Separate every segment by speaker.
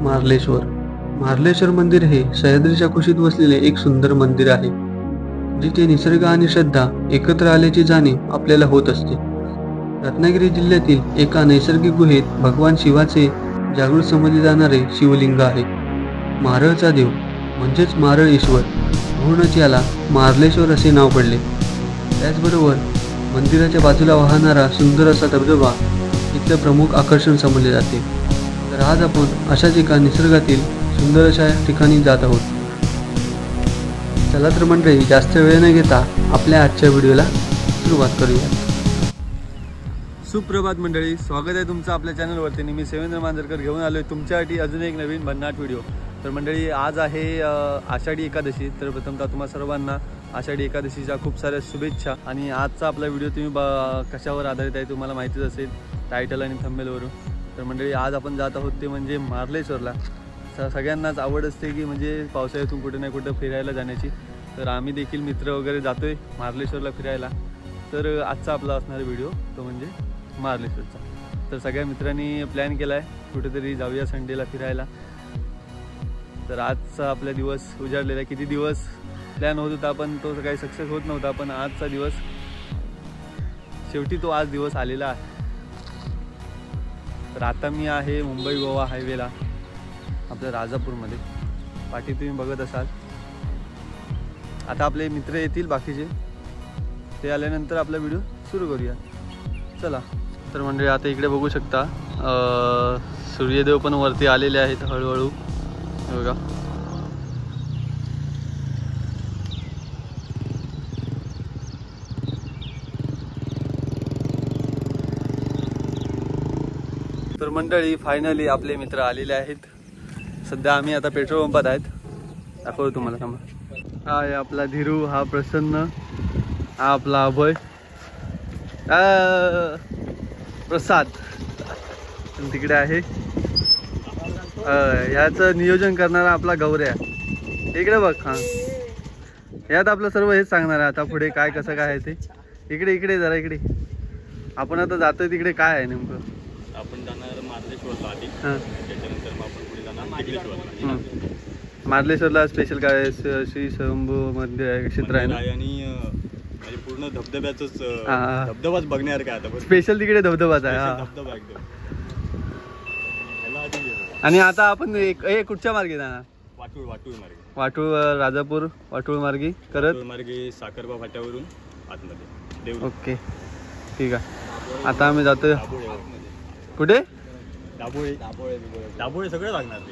Speaker 1: मार्लेश्वर. मार्लेश्वर मंदिर हे सह्याद्रीच्या कुशीत वसलेले एक सुंदर मंदिर आहे, जिथे निसर्ग आणि श्रद्धा एकत्र आल्याची जाणीव आपल्याला होत असते. रत्नागिरी जिल्ह्यातील एका नैसर्गिक गुहेत भगवान शिवाचे जागृत समजले जाणारे शिवलिंग आहे. मारळचा देव म्हणजेच मारळ ईश्वर म्हणूनच याला मार्लेश्वर असे नाव पडले. त्याचबरोबर मंदिराच्या बाजूला वाहणारा सुंदर असा धबधबा इथलं प्रमुख आकर्षण समजले जाते. तर आज आपण अशाच एका निसर्गातील सुंदर अशा ठिकाणी जात आहोत. चला तर मंडळी, जास्त वेळ न घेता आपल्या आजच्या व्हिडिओला सुरुवात करूया.
Speaker 2: सुप्रभात मंडळी, स्वागत आहे तुमचं आपल्या चॅनलवरती. मी सेवेंद्र मांजरकर घेऊन आलो आहे तुमच्यासाठी अजून एक नवीन भन्नाट व्हिडिओ. तर मंडळी, आज आहे आषाढी एकादशी. तर प्रथमतः तुम्हा सर्वांना आषाढी एकादशीच्या खूप साऱ्या शुभेच्छा. आणि आजचा आपला व्हिडिओ तुम्ही कशावर आधारित आहे तुम्हाला माहितीच असेल टायटल आणि थंबनेलवरून. तर मंडळी, आज आपण जात आहोत ते म्हणजे मार्लेश्वरला. सगळ्यांनाच आवड असते की म्हणजे पावसाळ्यातून कुठे ना कुठं फिरायला जाण्याची. तर आम्ही देखील मित्र वगैरे जातो आहे मार्लेश्वरला फिरायला. तर आजचा आपला असणारा व्हिडिओ तो म्हणजे मार्लेश्वरचा. तर सगळ्या मित्रांनी प्लॅन केला आहे कुठेतरी जाऊया संडेला फिरायला. तर आजचा आपला दिवस उजाडलेला आहे. किती दिवस प्लॅन होत होता पण तो काही सक्सेस होत नव्हता, पण आजचा दिवस शेवटी तो आज दिवस आलेला आहे. तर आता मी आहे मुंबई गोवा हायवेला आपल्या राजापूरमध्ये. पाठी तुम्ही बघत असाल. आता आपले मित्र येतील बाकीचे, ते आल्यानंतर आपला व्हिडिओ सुरू करूया. चला तर मंडळी, आता इकडे बघू शकता सूर्यदेव पण वरती आलेले आहेत हळूहळू. बघा तर मंडळी, फायनली आपले मित्र आलेले आहेत. सध्या आम्ही आता पेट्रोल पंपात आहेत. दाखवतो तुम्हाला. थांबा. हा आहे आपला धीरू, हा प्रसन्न, हा आपला अभय, प्रसाद तिकडे आहे. याचं नियोजन करणारा आपला गौऱ्या इकडे बघ. हा, यात आपलं सर्व हेच सांगणार आहे आता पुढे काय कसं काय आहे ते. इकडे इकडे जरा इकडे. आपण आता जातोय तिकडे काय आहे नेमकं.
Speaker 3: आपण जाणार मार्लेश्वरला आधी, त्याच्यानंतर मग आपण पुढे जाणार मार्लेश्वरला.
Speaker 2: मार्लेश्वरला स्पेशल काय आहे? श्री शंभू मंदिर आहे, क्षेत्र आहे ना.
Speaker 3: आणि म्हणजे पूर्ण धबधब्याच धबधबाच बघण्यासारखं आहे आता.
Speaker 2: स्पेशल तिकडे धबधबाच आहे. हा,
Speaker 3: धबधबा एकदम.
Speaker 2: आणि आता आपण कुठच्या मार्गे जाणार?
Speaker 3: वाटूळ मार्गे.
Speaker 2: वाटूळ राजापूर वाटूळ मार्गे करत
Speaker 3: मार्गे साखरबा फाट्यावरून आतमध्ये.
Speaker 2: ओके, ठीक आहे. आता आम्ही जातोय कुठे?
Speaker 3: दाबोळे सगळं लागणार ते.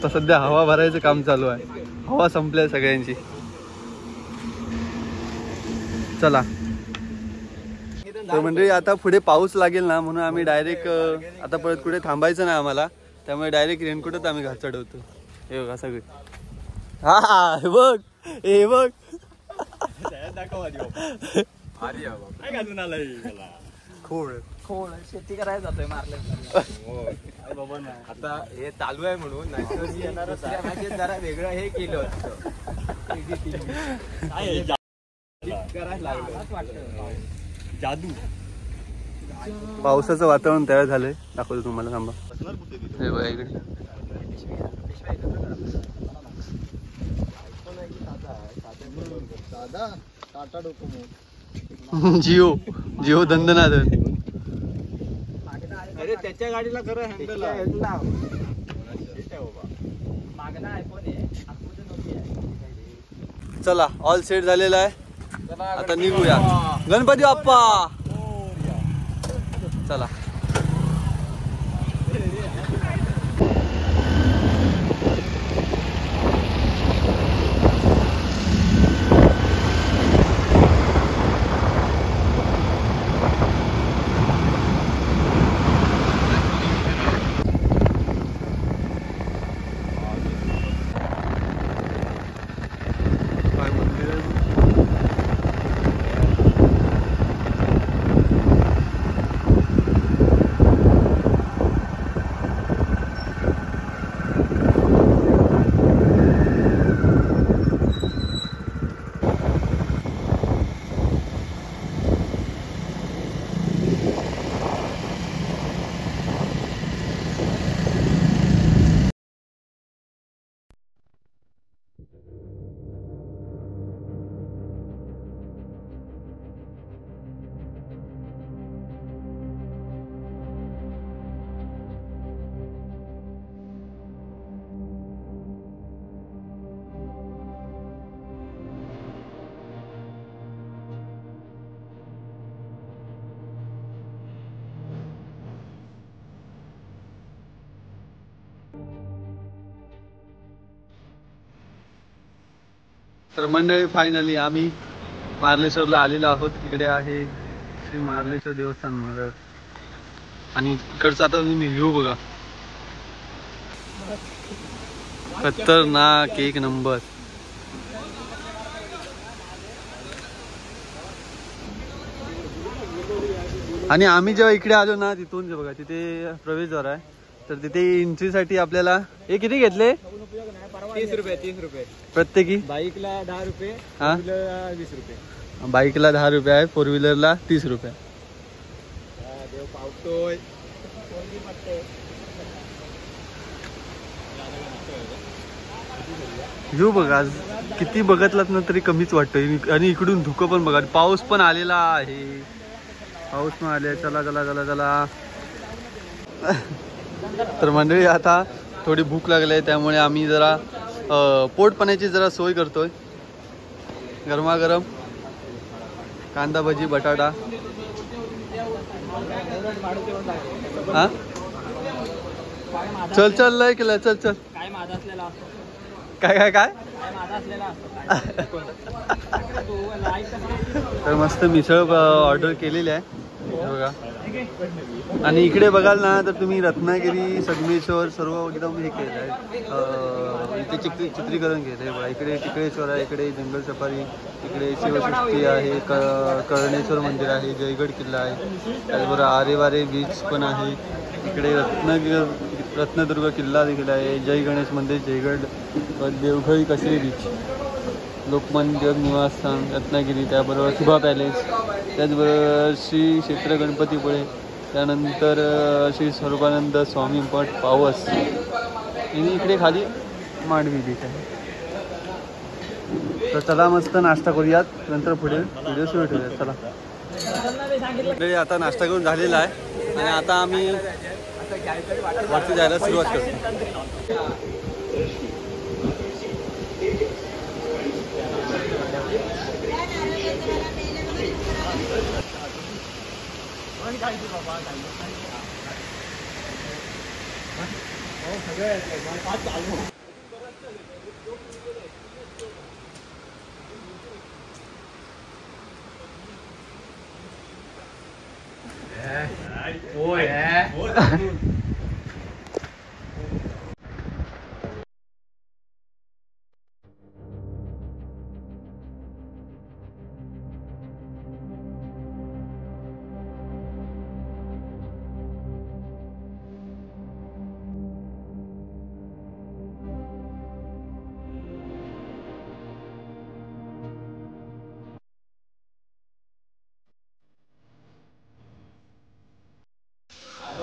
Speaker 2: तर सध्या हवा भरायचं काम चालू आहे. हवा संपली आहे सगळ्यांची. चला तर मंडळी, आता पुढे पाऊस लागेल ना, म्हणून आम्ही डायरेक्ट आता परत कुठे थांबायचं नाही आम्हाला. त्यामुळे डायरेक्ट रेनकोटच आम्ही घात चढवतो. हे बघा सगळे. हा हे बघ, हे बघ.
Speaker 4: खोळ शेती करायला जातोय मार्लेश्वरला. आता हे चालू आहे म्हणून जरा वेगळं हे केलं होतं.
Speaker 3: जादू.
Speaker 2: पावसाचं वातावरण तयार झालंय. दाखवतो तुम्हाला. थांबा. हे बघा इकडे. जिओ दंदनादन.
Speaker 4: अरे त्याच्या गाडीला खरं हँडल लाव.
Speaker 2: चला, ऑल सेट झालेला आहे. आता निघूया. गणपती बाप्पा. चला. तर मंडळी फायनली आम्ही मार्लेश्वरला आलेलो आहोत. इकडे आहे श्री मार्लेश्वर देवस्थान मंडळ आणि इकडचा आता तुम्ही व्ह्यू बघा, खतरनाक एक नंबर. आणि आम्ही जेव्हा इकडे आलो ना तिथून जे बघा तिथे प्रवेशद्वार आहे, तर तिथे एंट्रीसाठी आपल्याला हे किती घेतले?
Speaker 4: 30 रुपये
Speaker 2: प्रत्येकी.
Speaker 4: बाईकला 10 रुपये,
Speaker 2: हा
Speaker 4: 20 रुपये.
Speaker 2: बाईकला 10 रुपये आहे, 4 व्हीलरला 30 रुपये.
Speaker 4: देव पावतोय.
Speaker 2: व्ह्यू बघा किती बघतलात ना तरी कमीच वाटतंय. आणि इकडून धुकं पण बघा, पाऊस पण आलेला आहे, पाऊस पण आले. चला चला चला चला. तर मंडळी आता थोडी भूक लागली आहे, त्यामुळे आम्ही जरा पोट पाण्याची जरा सोय करतोय. गरमागरम कांदा भजी बटाटा. हा चल चल लय केलं, चल चल.
Speaker 4: काय माझा असलेला असतो,
Speaker 2: काय काय काय
Speaker 4: काय माझा असलेला असतो.
Speaker 2: तर मस्त मिसळ ऑर्डर केलेली आहे बघा. आणि इकडे बघाल ना तर तुम्ही रत्नागिरी संगमेश्वर सर्व एकदम हे केलं आहे, इथे चित्रीकरण केलं आहे बघा. इकडे टिकळेश्वर आहे, इकडे जंगल सफारी, इकडे शिवसृष्टी आहे, कर्णेश्वर मंदिर आहे, जयगड किल्ला आहे, त्याचबरोबर आरेवारे बीच पण आहे. इकडे रत्नदुर्ग किल्ला देखील आहे, जय गणेश मंदिर, जयगड, देवघळी कशेरी बीच, लोकमान्य निवासस्थान रत्नागिरी, त्याबरोबर सुभा पॅलेस, त्याचबरोबर श्री क्षेत्र गणपतीपुळे, त्यानंतर श्री सर्वानंद स्वामी मठ पावस आणि इकडे खाली मांडवी बीच आहे. तर चला मस्त नाश्ता करूयात, नंतर पुढे व्हिडिओ सुरू ठेवूयात. चला. आता नाश्ता करून झालेला आहे आणि आता आम्ही वरती जायला सुरुवात करतो.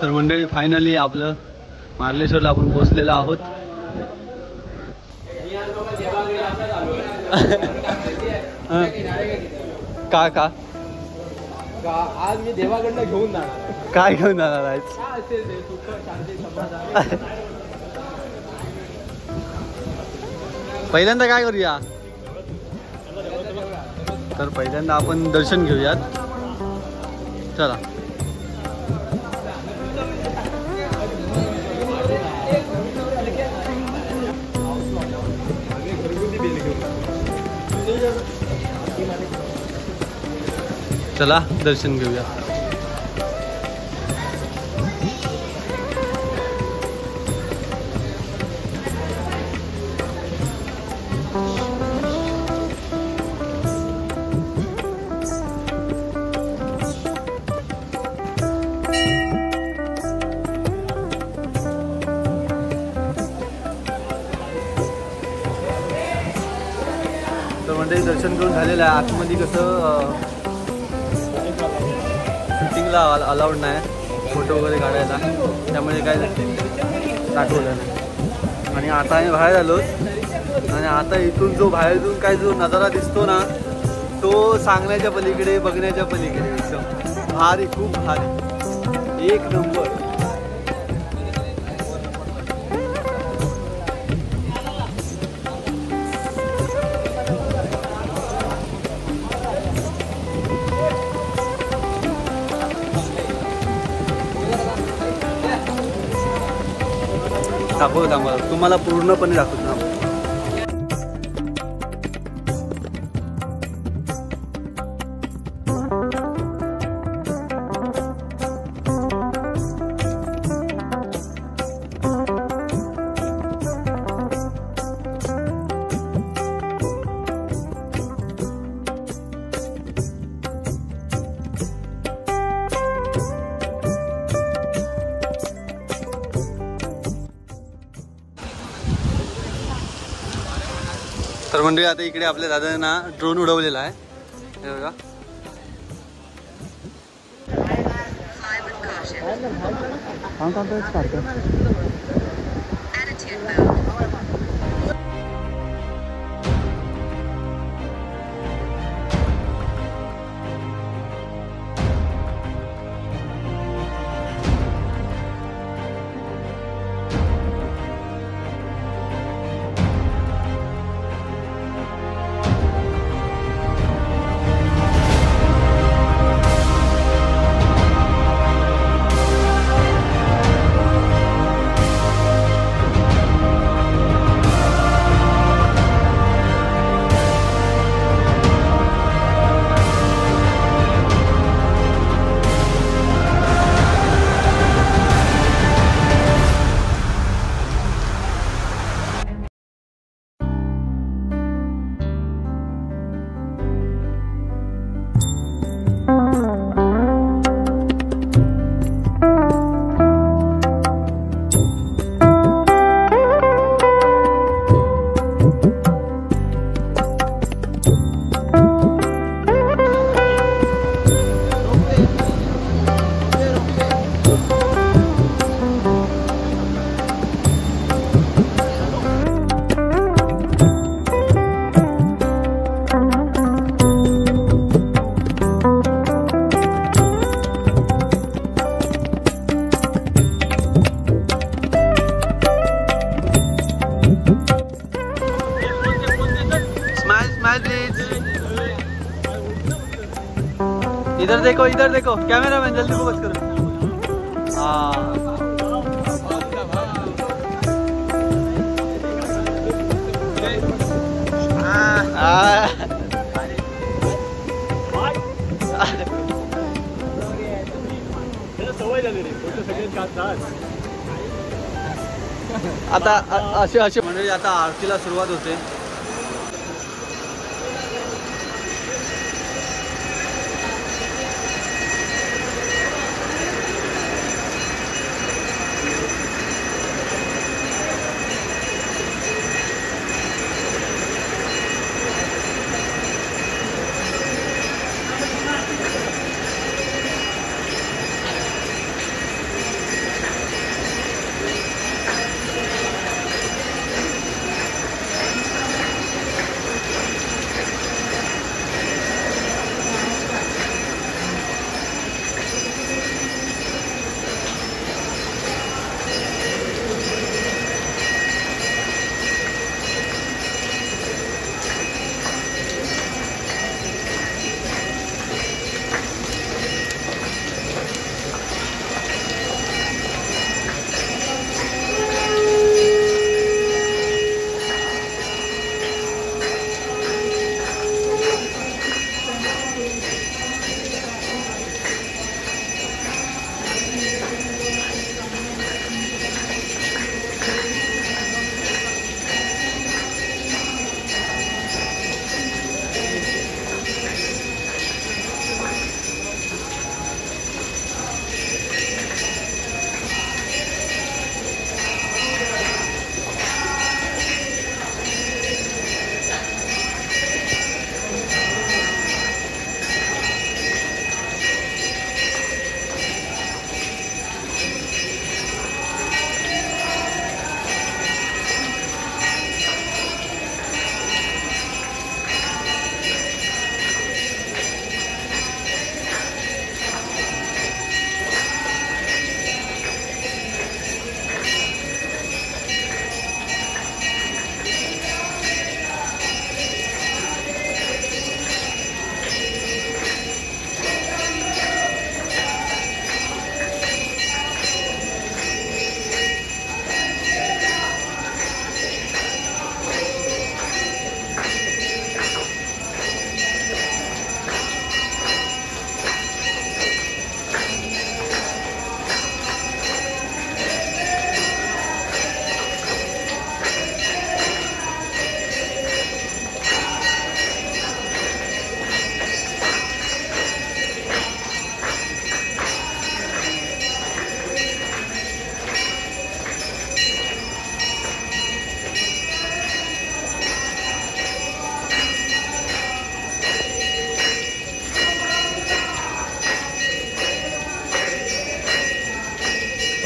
Speaker 2: तर मंडळी फायनली आपलं मार्लेश्वरला आपण पोहोचलेलो आहोत. का का
Speaker 4: आज मी देवाकडनं घेऊन जाणार.
Speaker 2: काय घेऊन जाणार आहेस?
Speaker 4: काय असेल ते सुख शांती समाधान.
Speaker 2: पहिल्यांदा काय करूया, तर पहिल्यांदा आपण दर्शन घेऊयात. चला. चला दर्शन घेऊया. तर म्हणजे दर्शन करून झालेलं आहे. आतमध्ये कसं शूटिंगला अलाउड नाही, फोटो वगैरे काढायला, त्यामुळे काय दाखवलं नाही. आणि आता आम्ही बाहेर आलो आणि आता इथून जो बाहेरून काय जो नजारा दिसतो ना तो सांगण्याच्या पलीकडे, बघण्याच्या पलीकडे. एकदम भारी, खूप भारी, एक नंबर. दाखवतो तुम्हाला पूर्णपणे दाखवतो. तर मंडळी आता इकडे आपल्या दादांना ड्रोन उडवलेला आहे, हे बघा. इधर देखो कैमरा मैन, जल्दी फोकस करो. हाँ आता असे म्हणजे आता आरतीला सुरुवात होते.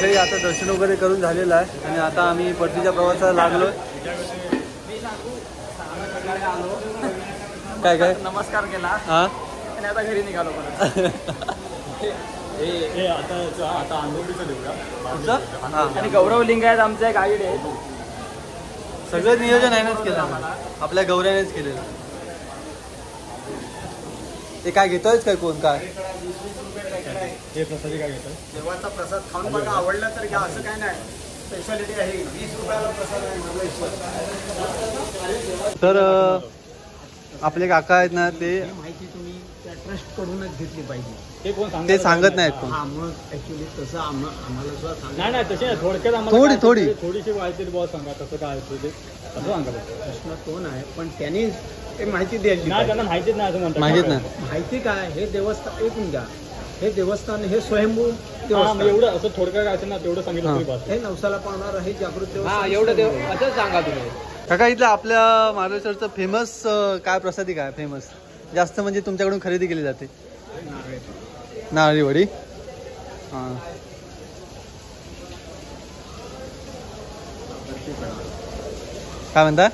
Speaker 2: मंडळी आता दर्शन वगैरे करून झालेलं आहे आणि आता आम्ही परतीच्या प्रवासाला लागलो. काय काय
Speaker 4: नमस्कार केला
Speaker 2: हां
Speaker 4: आणि आता घरी निघालो परत.
Speaker 3: आता आंबोलीचं देऊ का?
Speaker 2: तुमचं हां
Speaker 4: आणि गौरव लिंगायत आमचे गाईड आहेत.
Speaker 2: सगळं नियोजन आहेनच केलं आम्हाला, आपल्या गौऱ्यानेच केलेलं. ते काय घेतोयच काय कोण काय
Speaker 3: हे प्रसादी काय घेतात?
Speaker 4: देवाचा प्रसाद खाऊन बघा, आवडला तर घ्या, असं काय नाही. स्पेशालिटी आहे, 20 रुपयाला प्रसाद आहे महाबळेश्वर.
Speaker 2: तर आपले काका आहेत ना ते
Speaker 4: माहिती तुम्ही त्या ट्रस्ट कडूनच घेतली पाहिजे.
Speaker 3: ते कोण
Speaker 2: ते सांगत नाहीत कोण.
Speaker 4: हा मग ऍक्च्युली तसं आम्हाला सुद्धा सांगा.
Speaker 3: नाही तसे थोडक्यात आम्हाला
Speaker 2: थोडी-
Speaker 3: काय
Speaker 2: थोडी.
Speaker 3: थोडीशी माहिती बॉस सांगा कसं काय असतं ते असं सांगा.
Speaker 4: प्रश्न तो नाही, पण त्यांनी ते माहिती द्यायची
Speaker 3: नाही
Speaker 4: पाहिजे.
Speaker 3: त्यांना माहितीच नाही असं म्हणतात.
Speaker 2: माहितीच नाही.
Speaker 4: माहिती काय, हे देवस्थान ऐकून घ्या, हे देवस्थान हे स्वयंभू
Speaker 3: हा, मग
Speaker 4: देवस्थान.
Speaker 3: एवढं असं थोडक्यात काय असेल ना तेवढं सांगितलं तरी बस.
Speaker 4: हे नवसाला पावणार हे जागृत
Speaker 5: हा
Speaker 4: देवस्थान.
Speaker 5: एवढं देव असं सांगा तुम्ही.
Speaker 2: काका इथलं आपल्या महाबळेश्वरचं फेमस काय प्रसादी काय फेमस जास्त म्हणजे तुमच्याकडून खरेदी केली जाते? नारळी वडी. हां काय म्हणता?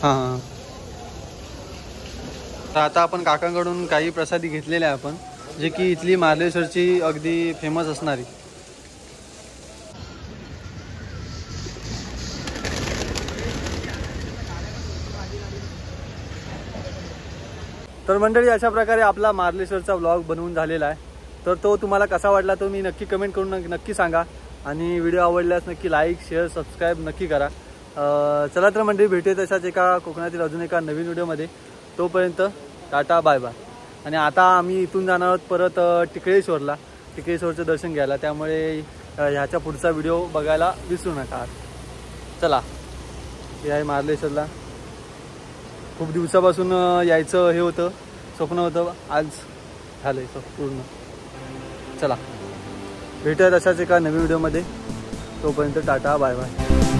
Speaker 2: हां हां. तर आता आपण काकांकडून काही प्रसादी घेतलेले आहे आपण, जे की इथली महाबळेश्वरची अगदी फेमस असणारी. तर मंडळी अशा प्रकारे आपला मार्लेश्वरचा व्लॉग बनवून झालेला आहे. तर तो तुम्हाला कसा वाटला तो मी नक्की कमेंट करून नक्की सांगा आणि व्हिडिओ आवडल्यास नक्की लाईक शेअर सबस्क्राईब नक्की करा. चला तर मंडळी भेटूया तशाच एका कोकणातील अजून एका नवीन व्हिडिओमध्ये. तोपर्यंत टाटा बाय बाय. आणि आता आम्ही इथून जाणार आहोत परत टिकळेश्वरचं दर्शन घ्यायला, त्यामुळे ह्याच्या पुढचा व्हिडिओ बघायला विसरू नका. चला हे आहे मार्लेश्वरला. खूप दिवसापासून यायचं हे होतं, स्वप्न होतं, आज झालं आहे पूर्ण. चला भेटूया तशाच एका नवीन व्हिडिओमध्ये. तोपर्यंत टाटा बाय बाय.